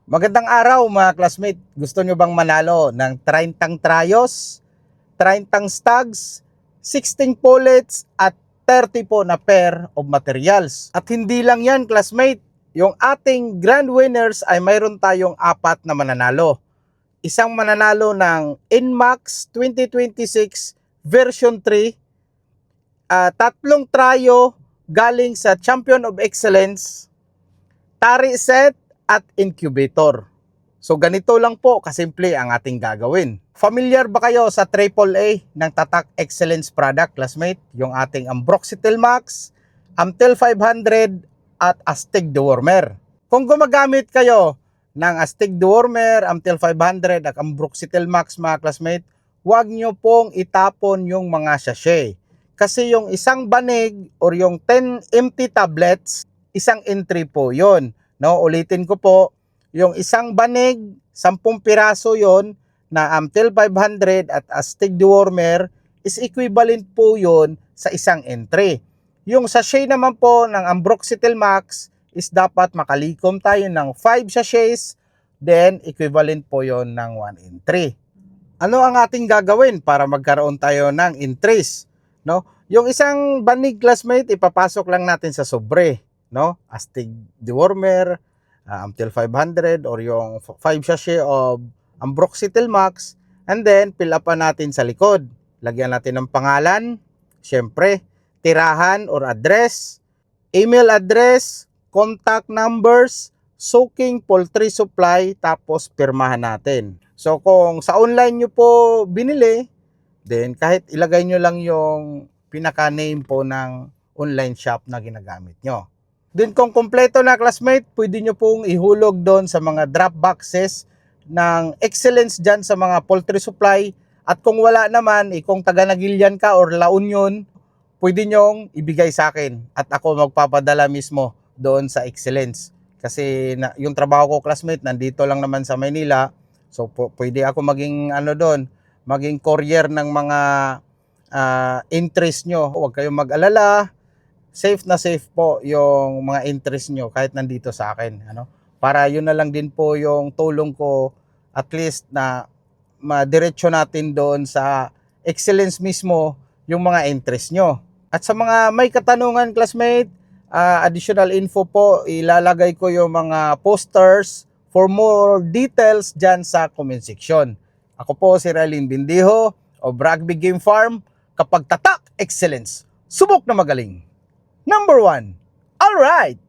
Magandang araw mga classmate. Gusto nyo bang manalo ng 30 trayos, 30 stags, 16 pullets at 30 po na pair of materials? At hindi lang yan classmate. Yung ating grand winners ay mayroon tayong 4 na mananalo. Isang mananalo ng NMAX 2026 version 3, 3 trayo galing sa Champion of Excellence, tari set at incubator. So ganito lang po kasimple ang ating gagawin. Familiar ba kayo sa AAA ng Tatak Excellence product, classmate? Yung ating Ambroxetil Max, Amtel 500 at Astig Dewormer. Kung gumagamit kayo ng Astig Dewormer, Amtel 500 at Ambroxetil Max mga classmate, huwag nyo pong itapon yung mga sachet. Kasi yung isang banig or yung 10 empty tablets, isang entry po yon. No, ulitin ko po, yung isang banig, 10 piraso yon na Amtel 500 at Astig Dewormer is equivalent po yon sa isang entry. Yung sachet naman po ng Ambroxetil Max is dapat makalikom tayo ng 5 sachets, then equivalent po yon ng 1 entry. Ano ang ating gagawin para magkaroon tayo ng entries? No? Yung isang banig, classmate, ipapasok lang natin sa sobre. No? Astig Dewormer, Amtel 500 or yung 5 sachet of Ambroxetil Max, and then fill up natin sa likod. Lagyan natin ng pangalan, syempre, tirahan or address, email address, contact numbers, soaking poultry supply, tapos pirmahan natin. So kung sa online nyo po binili, then kahit ilagay nyo lang yung pinaka-name po ng online shop na ginagamit nyo. Then kung kompleto na classmate, pwede nyo pong ihulog doon sa mga drop boxes ng Excellence dyan sa mga poultry supply. At kung wala naman, kung taga Nagilian ka or La Union, pwede nyong ibigay sa akin at ako magpapadala mismo doon sa Excellence. Kasi yung trabaho ko classmate, nandito lang naman sa Maynila. So pwede ako maging doon, maging courier ng mga entries nyo. Huwag kayong mag-alala. Safe na safe po yung mga interest nyo kahit nandito sa akin. Para yun na lang din po yung tulong ko, at least na madiretso natin doon sa Excellence mismo yung mga interest nyo. At sa mga may katanungan classmate, additional info po, ilalagay ko yung mga posters for more details dyan sa comment section. Ako po si Ralin Bindijo of Rugby Game Farm. Kapag Tatak Excellence, subok na magaling. Number 1. All right.